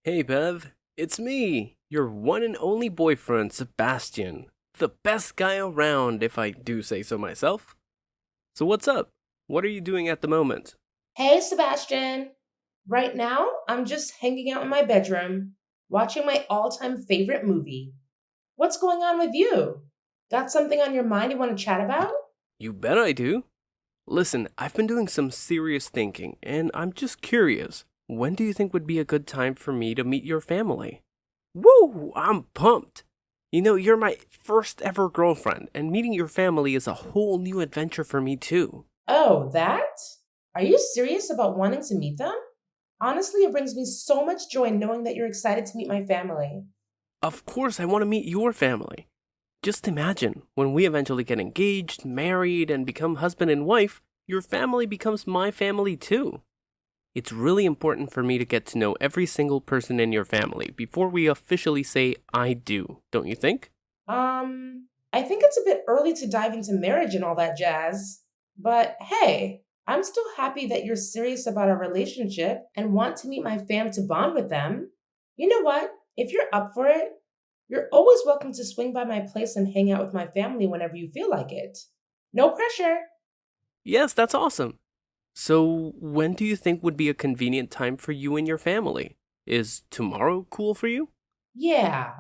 Hey Bev, it's me, your one and only boyfriend, Sebastian. The best guy around, if I do say so myself. So what's up? What are you doing at the moment? Hey, Sebastian. Right now, I'm just hanging out in my bedroom, watching my all time favorite movie. What's going on with you? Got something on your mind you want to chat about? You bet I do. Listen, I've been doing some serious thinking, and I'm just curious. When do you think would be a good time for me to meet your family? Woo! I'm pumped! You're my first ever girlfriend, and meeting your family is a whole new adventure for me too. Oh, that? Are you serious about wanting to meet them? Honestly, it brings me so much joy knowing that you're excited to meet my family. Of course, I want to meet your family. Just imagine, when we eventually get engaged, married, and become husband and wife, your family becomes my family too. It's really important for me to get to know every single person in your family before we officially say I do, don't you think? I think it's a bit early to dive into marriage and all that jazz. But hey, I'm still happy that you're serious about our relationship and want to meet my fam to bond with them. You know what? If you're up for it, you're always welcome to swing by my place and hang out with my family whenever you feel like it. No pressure. Yes, that's awesome. So, when do you think would be a convenient time for you and your family? Is tomorrow cool for you? Yeah.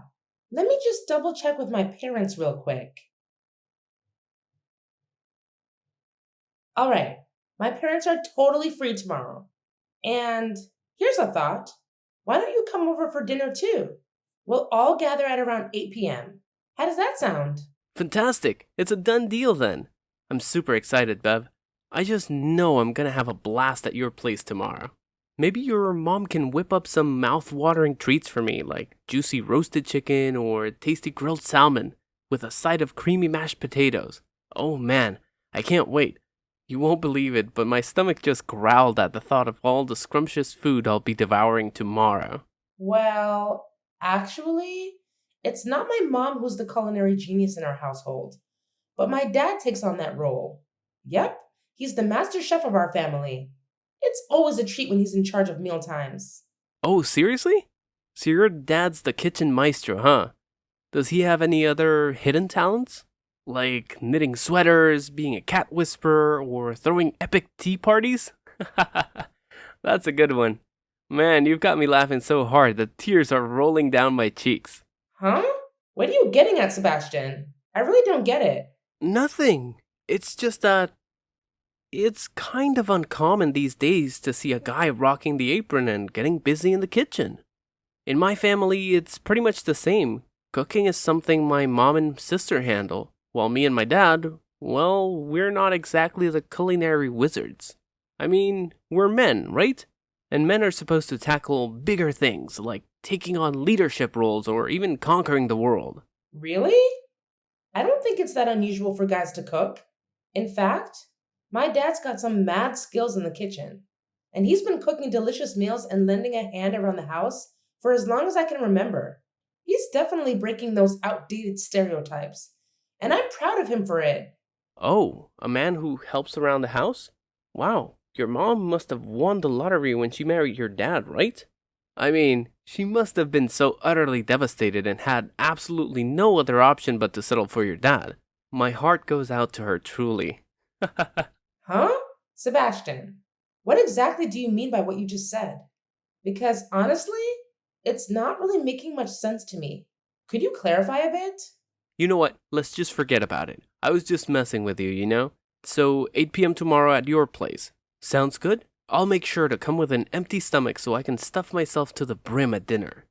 Let me just double check with my parents real quick. All right. My parents are totally free tomorrow. And here's a thought. Why don't you come over for dinner too? We'll all gather at around 8 p.m. How does that sound? Fantastic! It's a done deal then. I'm super excited, Bev. I just know I'm gonna have a blast at your place tomorrow. Maybe your mom can whip up some mouth-watering treats for me, like juicy roasted chicken or tasty grilled salmon with a side of creamy mashed potatoes. Oh man, I can't wait. You won't believe it, but my stomach just growled at the thought of all the scrumptious food I'll be devouring tomorrow. Well, actually, it's not my mom who's the culinary genius in our household, but my dad takes on that role. Yep, he's the master chef of our family. It's always a treat when he's in charge of meal times. Oh, seriously? So your dad's the kitchen maestro, huh? Does he have any other hidden talents? Like knitting sweaters, being a cat whisperer, or throwing epic tea parties? That's a good one. Man, you've got me laughing so hard the tears are rolling down my cheeks. Huh? What are you getting at, Sebastian? I really don't get it. Nothing. It's just that it's kind of uncommon these days to see a guy rocking the apron and getting busy in the kitchen. In my family, it's pretty much the same. Cooking is something my mom and sister handle, while me and my dad, well, we're not exactly the culinary wizards. I mean, we're men, right? And men are supposed to tackle bigger things, like taking on leadership roles or even conquering the world. Really? I don't think it's that unusual for guys to cook. In fact, my dad's got some mad skills in the kitchen, and he's been cooking delicious meals and lending a hand around the house for as long as I can remember. He's definitely breaking those outdated stereotypes, and I'm proud of him for it. Oh, a man who helps around the house? Wow, your mom must have won the lottery when she married your dad, right? I mean, she must have been so utterly devastated and had absolutely no other option but to settle for your dad. My heart goes out to her truly. Huh? Sebastian, what exactly do you mean by what you just said? Because honestly, it's not really making much sense to me. Could you clarify a bit? You know what? Let's just forget about it. I was just messing with you? So, 8 p.m. tomorrow at your place. Sounds good? I'll make sure to come with an empty stomach so I can stuff myself to the brim at dinner.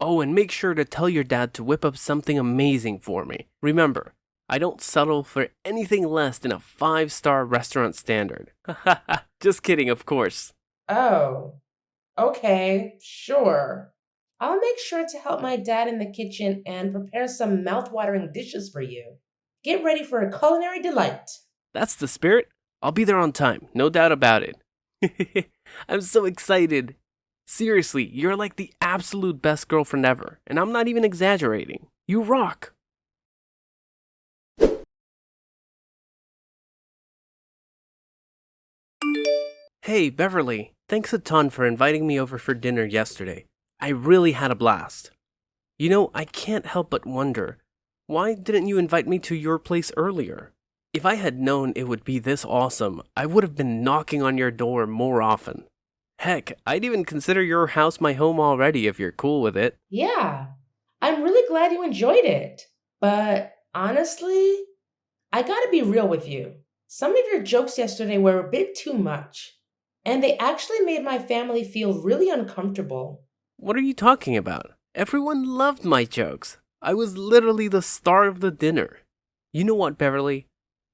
Oh, and make sure to tell your dad to whip up something amazing for me. Remember, I don't settle for anything less than a five-star restaurant standard. Just kidding, of course. Oh, okay, sure. I'll make sure to help my dad in the kitchen and prepare some mouth-watering dishes for you. Get ready for a culinary delight. That's the spirit. I'll be there on time, no doubt about it. I'm so excited. Seriously, you're like the absolute best girlfriend ever, and I'm not even exaggerating. You rock. Hey, Beverly, thanks a ton for inviting me over for dinner yesterday. I really had a blast. You know, I can't help but wonder, why didn't you invite me to your place earlier? If I had known it would be this awesome, I would have been knocking on your door more often. Heck, I'd even consider your house my home already if you're cool with it. Yeah, I'm really glad you enjoyed it. But honestly, I gotta be real with you. Some of your jokes yesterday were a bit too much, and they actually made my family feel really uncomfortable. What are you talking about? Everyone loved my jokes. I was literally the star of the dinner. You know what, Beverly?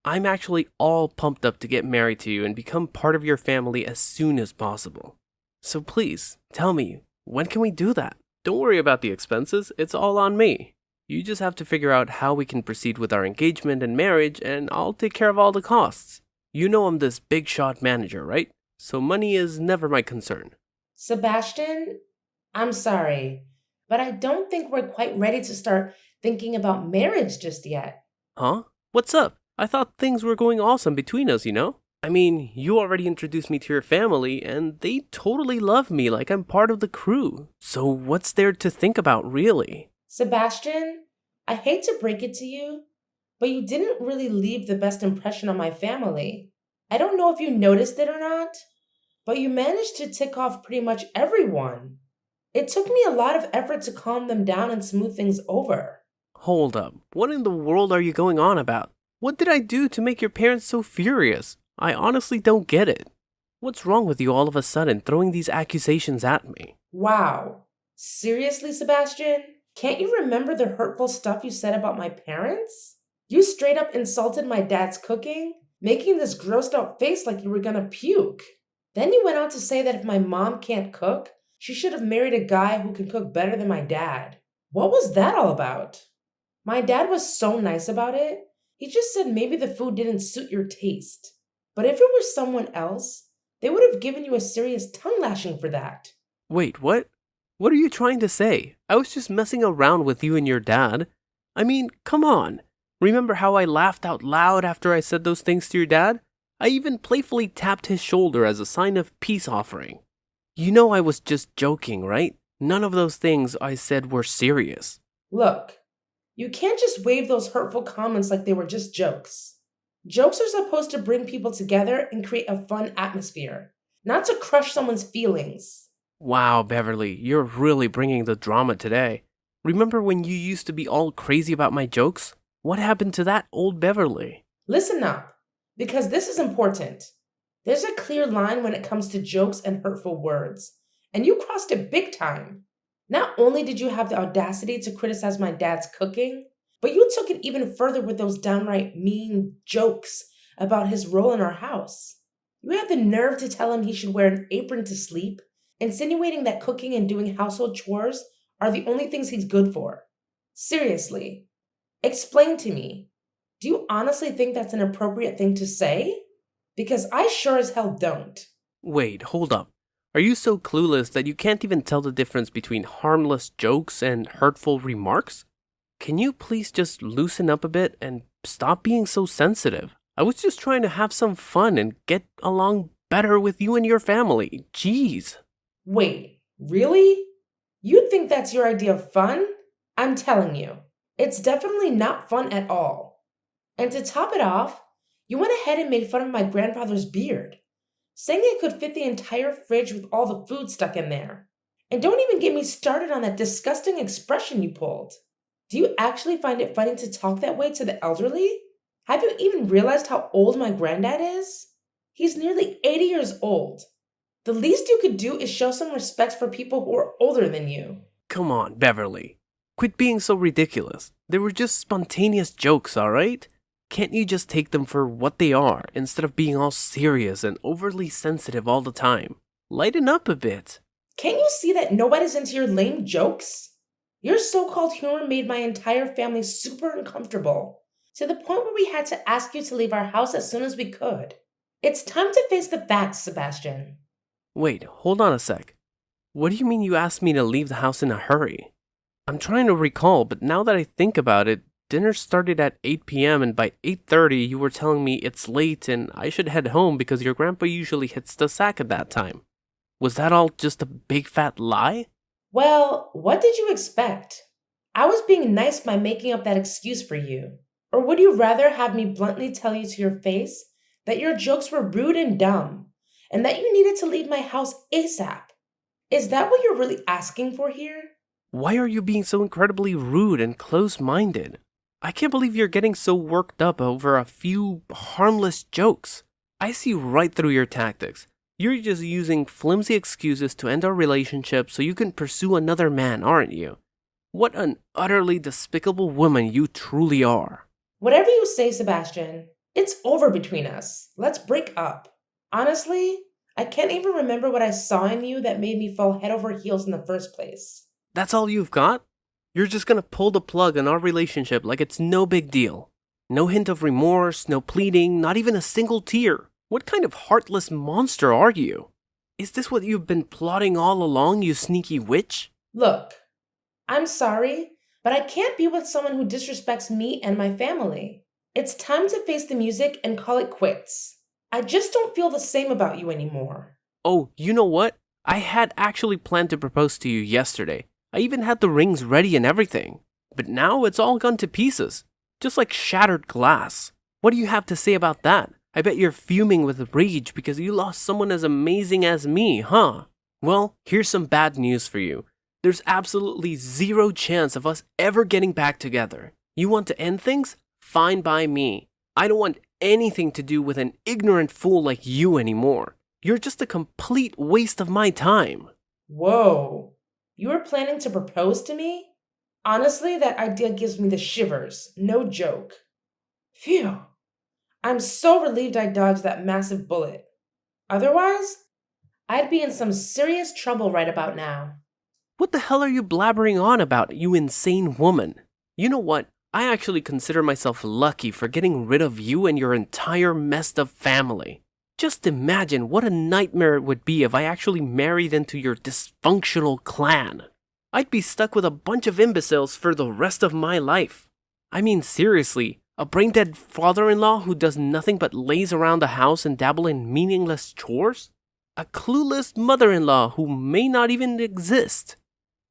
I'm actually all pumped up to get married to you and become part of your family as soon as possible. So please, tell me, when can we do that? Don't worry about the expenses, it's all on me. You just have to figure out how we can proceed with our engagement and marriage, and I'll take care of all the costs. You know I'm this big shot manager, right? So money is never my concern. Sebastian, I'm sorry, but I don't think we're quite ready to start thinking about marriage just yet. Huh? What's up? I thought things were going awesome between us, you know? I mean, you already introduced me to your family, and they totally love me like I'm part of the crew. So what's there to think about, really? Sebastian, I hate to break it to you, but you didn't really leave the best impression on my family. I don't know if you noticed it or not, but you managed to tick off pretty much everyone. It took me a lot of effort to calm them down and smooth things over. Hold up. What in the world are you going on about? What did I do to make your parents so furious? I honestly don't get it. What's wrong with you all of a sudden throwing these accusations at me? Wow. Seriously, Sebastian? Can't you remember the hurtful stuff you said about my parents? You straight up insulted my dad's cooking, making this grossed out face like you were gonna puke. Then you went on to say that if my mom can't cook, she should have married a guy who can cook better than my dad. What was that all about? My dad was so nice about it. He just said maybe the food didn't suit your taste. But if it were someone else, they would have given you a serious tongue lashing for that. Wait, what? What are you trying to say? I was just messing around with you and your dad. I mean, come on. Remember how I laughed out loud after I said those things to your dad? I even playfully tapped his shoulder as a sign of peace offering. You know I was just joking, right? None of those things I said were serious. Look, you can't just wave those hurtful comments like they were just jokes. Jokes are supposed to bring people together and create a fun atmosphere, not to crush someone's feelings. Wow, Beverly, you're really bringing the drama today. Remember when you used to be all crazy about my jokes? What happened to that old Beverly? Listen up, because this is important. There's a clear line when it comes to jokes and hurtful words, and you crossed it big time. Not only did you have the audacity to criticize my dad's cooking, but you took it even further with those downright mean jokes about his role in our house. You had the nerve to tell him he should wear an apron to sleep, insinuating that cooking and doing household chores are the only things he's good for. Seriously, explain to me, do you honestly think that's an appropriate thing to say? Because I sure as hell don't. Wait, hold up. Are you so clueless that you can't even tell the difference between harmless jokes and hurtful remarks? Can you please just loosen up a bit and stop being so sensitive? I was just trying to have some fun and get along better with you and your family. Jeez. Wait, really? You think that's your idea of fun? I'm telling you, it's definitely not fun at all. And to top it off, you went ahead and made fun of my grandfather's beard, saying it could fit the entire fridge with all the food stuck in there. And don't even get me started on that disgusting expression you pulled. Do you actually find it funny to talk that way to the elderly? Have you even realized how old my granddad is? He's nearly 80 years old. The least you could do is show some respect for people who are older than you. Come on, Beverly. Quit being so ridiculous. They were just spontaneous jokes, alright? Can't you just take them for what they are instead of being all serious and overly sensitive all the time? Lighten up a bit. Can't you see that nobody's into your lame jokes? Your so-called humor made my entire family super uncomfortable, to the point where we had to ask you to leave our house as soon as we could. It's time to face the facts, Sebastian. Wait, hold on a sec. What do you mean you asked me to leave the house in a hurry? I'm trying to recall, but now that I think about it, dinner started at 8 p.m. and by 8:30 you were telling me it's late and I should head home because your grandpa usually hits the sack at that time. Was that all just a big fat lie? Well, what did you expect? I was being nice by making up that excuse for you. Or would you rather have me bluntly tell you to your face that your jokes were rude and dumb, and that you needed to leave my house ASAP? Is that what you're really asking for here? Why are you being so incredibly rude and close-minded? I can't believe you're getting so worked up over a few harmless jokes. I see right through your tactics. You're just using flimsy excuses to end our relationship so you can pursue another man, aren't you? What an utterly despicable woman you truly are. Whatever you say, Sebastian, it's over between us. Let's break up. Honestly, I can't even remember what I saw in you that made me fall head over heels in the first place. That's all you've got? You're just gonna pull the plug on our relationship like it's no big deal. No hint of remorse, no pleading, not even a single tear. What kind of heartless monster are you? Is this what you've been plotting all along, you sneaky witch? Look, I'm sorry, but I can't be with someone who disrespects me and my family. It's time to face the music and call it quits. I just don't feel the same about you anymore. Oh, you know what? I had actually planned to propose to you yesterday. I even had the rings ready and everything. But now it's all gone to pieces. Just like shattered glass. What do you have to say about that? I bet you're fuming with rage because you lost someone as amazing as me, huh? Well, here's some bad news for you. There's absolutely zero chance of us ever getting back together. You want to end things? Fine by me. I don't want anything to do with an ignorant fool like you anymore. You're just a complete waste of my time. Whoa, you were planning to propose to me? Honestly, that idea gives me the shivers, no joke. Phew, I'm so relieved I dodged that massive bullet. Otherwise, I'd be in some serious trouble right about now. What the hell are you blabbering on about, you insane woman? You know what? I actually consider myself lucky for getting rid of you and your entire messed up family. Just imagine what a nightmare it would be if I actually married into your dysfunctional clan. I'd be stuck with a bunch of imbeciles for the rest of my life. I mean, seriously, a brain-dead father-in-law who does nothing but laze around the house and dabble in meaningless chores? A clueless mother-in-law who may not even exist?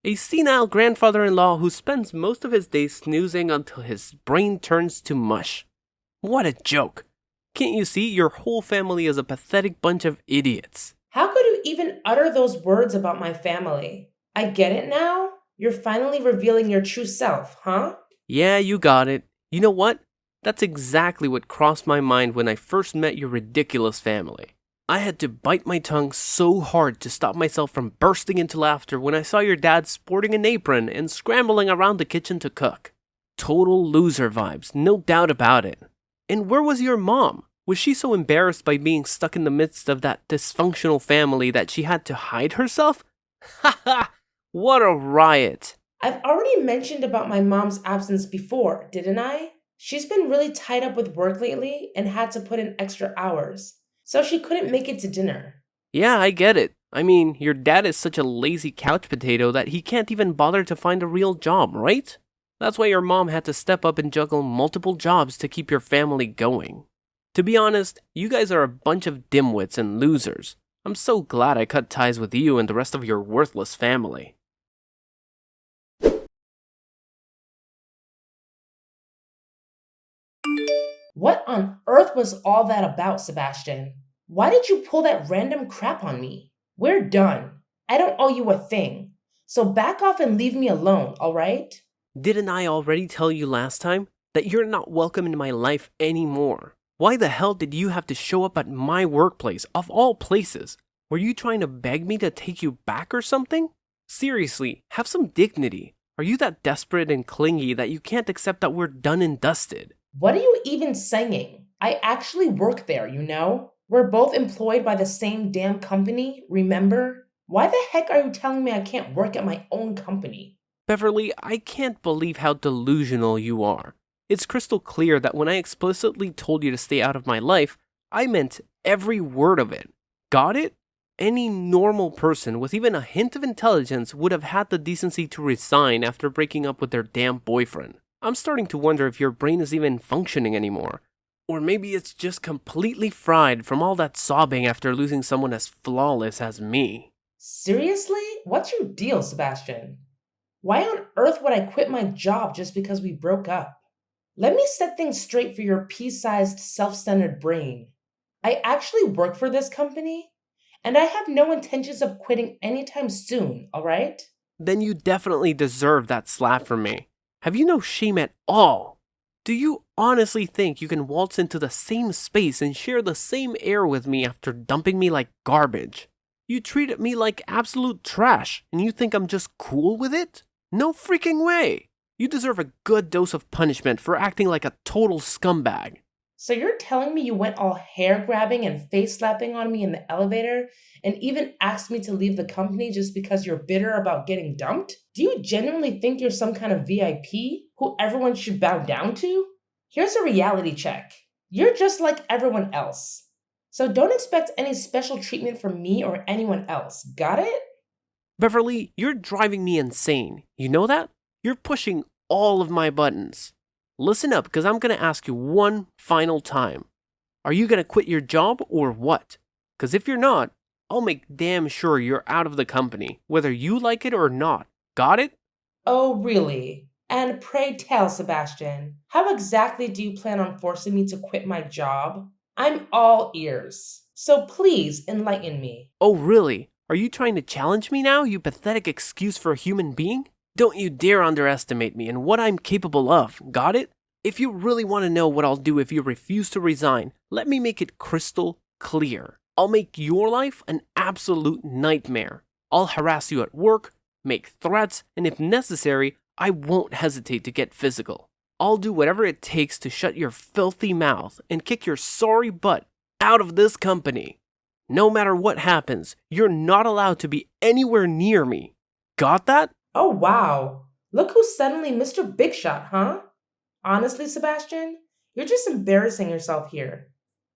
A senile grandfather-in-law who spends most of his days snoozing until his brain turns to mush? What a joke! Can't you see your whole family is a pathetic bunch of idiots? How could you even utter those words about my family? I get it now. You're finally revealing your true self, huh? Yeah, you got it. You know what? That's exactly what crossed my mind when I first met your ridiculous family. I had to bite my tongue so hard to stop myself from bursting into laughter when I saw your dad sporting an apron and scrambling around the kitchen to cook. Total loser vibes, no doubt about it. And where was your mom? Was she so embarrassed by being stuck in the midst of that dysfunctional family that she had to hide herself? Ha ha! What a riot! I've already mentioned about my mom's absence before, didn't I? She's been really tied up with work lately and had to put in extra hours, so she couldn't make it to dinner. Yeah, I get it. I mean, your dad is such a lazy couch potato that he can't even bother to find a real job, right? That's why your mom had to step up and juggle multiple jobs to keep your family going. To be honest, you guys are a bunch of dimwits and losers. I'm so glad I cut ties with you and the rest of your worthless family. What on earth was all that about, Sebastian? Why did you pull that random crap on me? We're done. I don't owe you a thing. So back off and leave me alone, alright? Didn't I already tell you last time that you're not welcome in my life anymore? Why the hell did you have to show up at my workplace, of all places? Were you trying to beg me to take you back or something? Seriously, have some dignity. Are you that desperate and clingy that you can't accept that we're done and dusted? What are you even saying? I actually work there, you know? We're both employed by the same damn company, remember? Why the heck are you telling me I can't work at my own company? Beverly, I can't believe how delusional you are. It's crystal clear that when I explicitly told you to stay out of my life, I meant every word of it. Got it? Any normal person with even a hint of intelligence would have had the decency to resign after breaking up with their damn boyfriend. I'm starting to wonder if your brain is even functioning anymore. Or maybe it's just completely fried from all that sobbing after losing someone as flawless as me. Seriously? what's your deal, Sebastian? Why on earth would I quit my job just because we broke up? Let me set things straight for your pea sized, self centered brain. I actually work for this company, and I have no intentions of quitting anytime soon, alright? Then you definitely deserve that slap from me. Have you no shame at all? Do you honestly think you can waltz into the same space and share the same air with me after dumping me like garbage? You treated me like absolute trash, and you think I'm just cool with it? No freaking way! You deserve a good dose of punishment for acting like a total scumbag. So you're telling me you went all hair grabbing and face slapping on me in the elevator and even asked me to leave the company just because you're bitter about getting dumped? Do you genuinely think you're some kind of VIP who everyone should bow down to? Here's a reality check. You're just like everyone else. So don't expect any special treatment from me or anyone else. Got it? Beverly, you're driving me insane. You know that? You're pushing all of my buttons. Listen up, because I'm going to ask you one final time. Are you going to quit your job or what? Because if you're not, I'll make damn sure you're out of the company, whether you like it or not. Got it? Oh, really? And pray tell, Sebastian, how exactly do you plan on forcing me to quit my job? I'm all ears. So please enlighten me. Oh, really? Are you trying to challenge me now, you pathetic excuse for a human being? Don't you dare underestimate me and what I'm capable of, got it? If you really want to know what I'll do if you refuse to resign, let me make it crystal clear. I'll make your life an absolute nightmare. I'll harass you at work, make threats, and if necessary, I won't hesitate to get physical. I'll do whatever it takes to shut your filthy mouth and kick your sorry butt out of this company. No matter what happens, you're not allowed to be anywhere near me. Got that? Oh, wow. Look who's suddenly Mr. Big Shot, huh? Honestly, Sebastian, you're just embarrassing yourself here.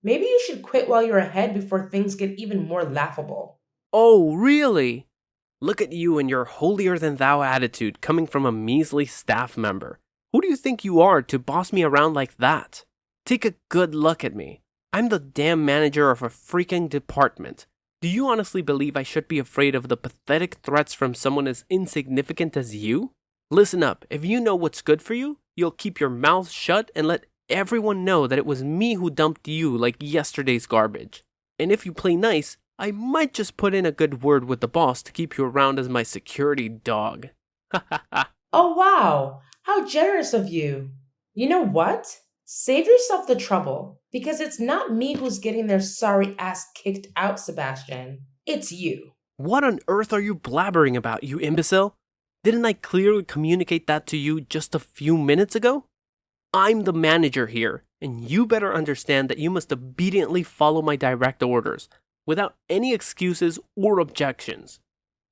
Maybe you should quit while you're ahead before things get even more laughable. Oh, really? Look at you and your holier-than-thou attitude coming from a measly staff member. Who do you think you are to boss me around like that? Take a good look at me. I'm the damn manager of a freaking department. Do you honestly believe I should be afraid of the pathetic threats from someone as insignificant as you? Listen up, if you know what's good for you, you'll keep your mouth shut and let everyone know that it was me who dumped you like yesterday's garbage. And if you play nice, I might just put in a good word with the boss to keep you around as my security dog. Ha ha ha. Oh, wow. How generous of you. You know what? Save yourself the trouble, because it's not me who's getting their sorry ass kicked out, Sebastian. It's you. What on earth are you blabbering about, you imbecile? Didn't I clearly communicate that to you just a few minutes ago? I'm the manager here, and you better understand that you must obediently follow my direct orders, without any excuses or objections.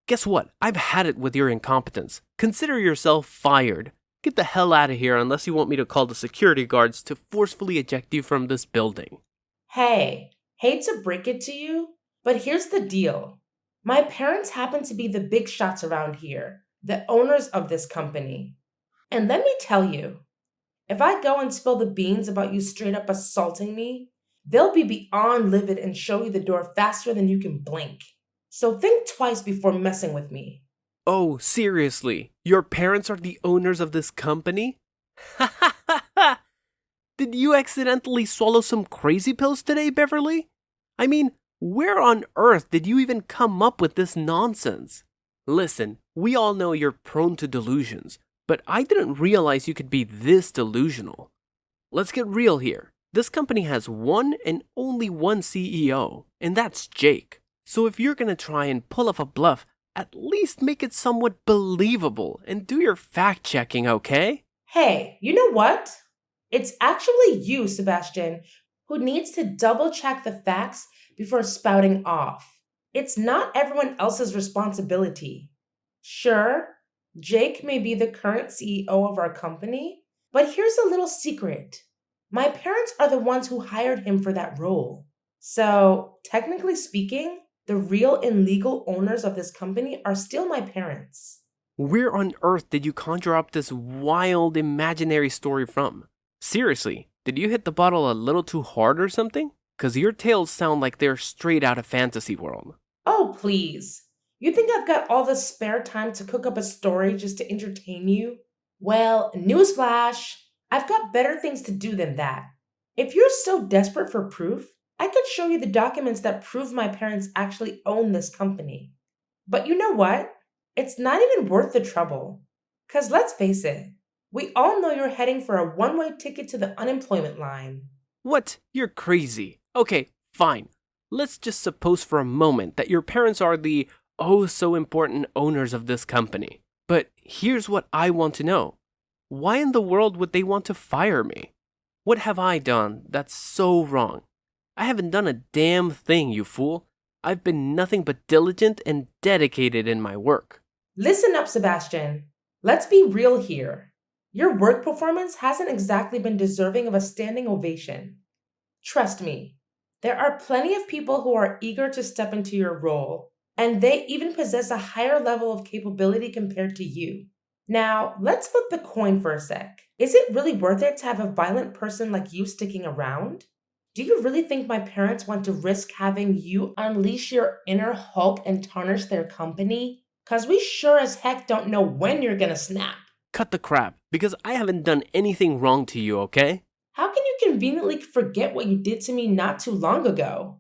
Guess what? I've had it with your incompetence. Consider yourself fired. Get the hell out of here unless you want me to call the security guards to forcefully eject you from this building. Hey, hate to break it to you, but here's the deal. My parents happen to be the big shots around here, the owners of this company. And let me tell you, if I go and spill the beans about you straight up assaulting me, they'll be beyond livid and show you the door faster than you can blink. So think twice before messing with me. Oh, seriously? Your parents are the owners of this company? Ha ha ha ha! Did you accidentally swallow some crazy pills today, Beverly? I mean, where on earth did you even come up with this nonsense? Listen, we all know you're prone to delusions, but I didn't realize you could be this delusional. Let's get real here. This company has one and only one CEO, and that's Jake. So if you're gonna try and pull off a bluff, at least make it somewhat believable and do your fact-checking, okay? Hey, you know what? It's actually you, Sebastian, who needs to double check the facts before spouting off. It's not everyone else's responsibility. Sure, Jake may be the current CEO of our company, but here's a little secret. My parents are the ones who hired him for that role. So, technically speaking, the real and legal owners of this company are still my parents. Where on earth did you conjure up this wild imaginary story from? Seriously, did you hit the bottle a little too hard or something? 'Cause your tales sound like they're straight out of fantasy world. Oh, please. You think I've got all the spare time to cook up a story just to entertain you? Well, newsflash, I've got better things to do than that. If you're so desperate for proof, I could show you the documents that prove my parents actually own this company. But you know what? It's not even worth the trouble. Because let's face it, we all know you're heading for a one-way ticket to the unemployment line. What? You're crazy. Okay, fine. Let's just suppose for a moment that your parents are the oh so important owners of this company. But here's what I want to know. Why in the world would they want to fire me? What have I done that's so wrong? I haven't done a damn thing, you fool. I've been nothing but diligent and dedicated in my work. Listen up, Sebastian. Let's be real here. Your work performance hasn't exactly been deserving of a standing ovation. Trust me, there are plenty of people who are eager to step into your role, and they even possess a higher level of capability compared to you. Now, let's flip the coin for a sec. Is it really worth it to have a violent person like you sticking around? Do you really think my parents want to risk having you unleash your inner Hulk and tarnish their company? 'Cause we sure as heck don't know when you're gonna snap. Cut the crap, because I haven't done anything wrong to you, okay? How can you conveniently forget what you did to me not too long ago?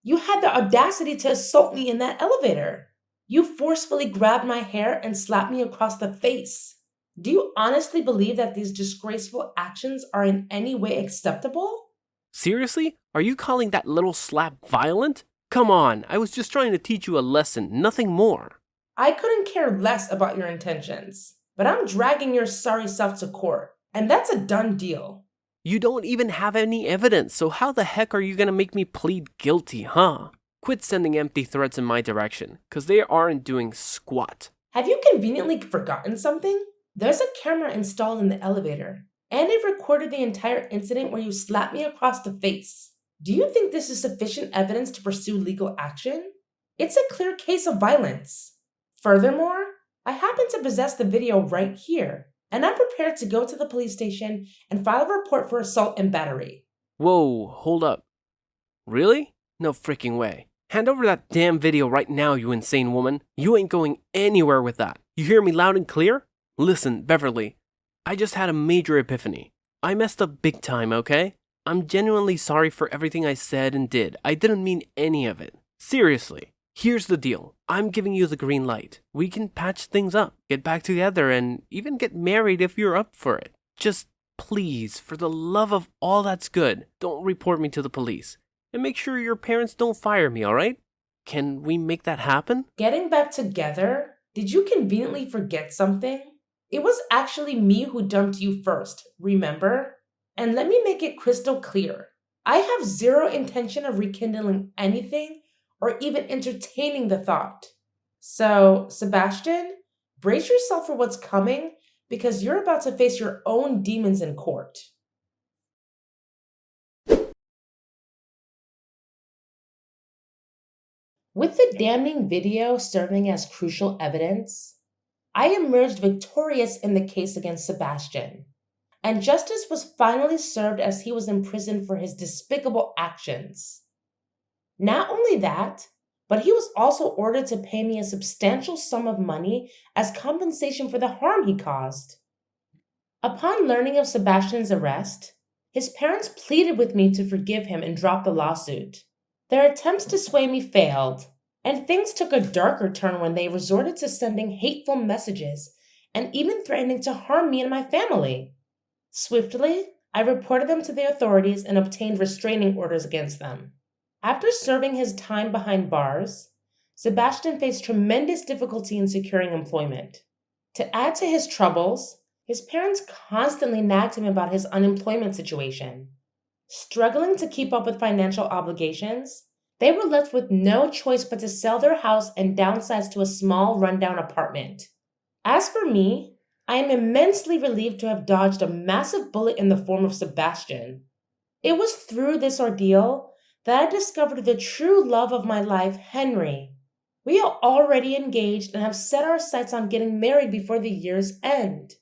You had the audacity to assault me in that elevator. You forcefully grabbed my hair and slapped me across the face. Do you honestly believe that these disgraceful actions are in any way acceptable? Seriously? Are you calling that little slap violent? Come on, I was just trying to teach you a lesson, nothing more. I couldn't care less about your intentions, but I'm dragging your sorry self to court, and that's a done deal. You don't even have any evidence, so how the heck are you gonna make me plead guilty, huh? Quit sending empty threats in my direction, cause they aren't doing squat. Have you conveniently forgotten something? There's a camera installed in the elevator, and it recorded the entire incident where you slapped me across the face. Do you think this is sufficient evidence to pursue legal action? It's a clear case of violence. Furthermore, I happen to possess the video right here, and I'm prepared to go to the police station and file a report for assault and battery. Whoa, hold up. Really? No freaking way. Hand over that damn video right now, you insane woman. You ain't going anywhere with that. You hear me loud and clear? Listen, Beverly, I just had a major epiphany. I messed up big time, okay? I'm genuinely sorry for everything I said and did. I didn't mean any of it. Seriously. Here's the deal. I'm giving you the green light. We can patch things up, get back together, and even get married if you're up for it. Just please, for the love of all that's good, don't report me to the police. And make sure your parents don't fire me, alright? Can we make that happen? Getting back together? Did you conveniently forget something? It was actually me who dumped you first, remember? And let me make it crystal clear. I have zero intention of rekindling anything or even entertaining the thought. So, Sebastian, brace yourself for what's coming because you're about to face your own demons in court. With the damning video serving as crucial evidence, I emerged victorious in the case against Sebastian, and justice was finally served as he was imprisoned for his despicable actions. Not only that, but he was also ordered to pay me a substantial sum of money as compensation for the harm he caused. Upon learning of Sebastian's arrest, his parents pleaded with me to forgive him and drop the lawsuit. Their attempts to sway me failed, and things took a darker turn when they resorted to sending hateful messages and even threatening to harm me and my family. Swiftly, I reported them to the authorities and obtained restraining orders against them. After serving his time behind bars, Sebastian faced tremendous difficulty in securing employment. To add to his troubles, his parents constantly nagged him about his unemployment situation. Struggling to keep up with financial obligations, they were left with no choice but to sell their house and downsize to a small, rundown apartment. As for me, I am immensely relieved to have dodged a massive bullet in the form of Sebastian. It was through this ordeal that I discovered the true love of my life, Henry. We are already engaged and have set our sights on getting married before the year's end.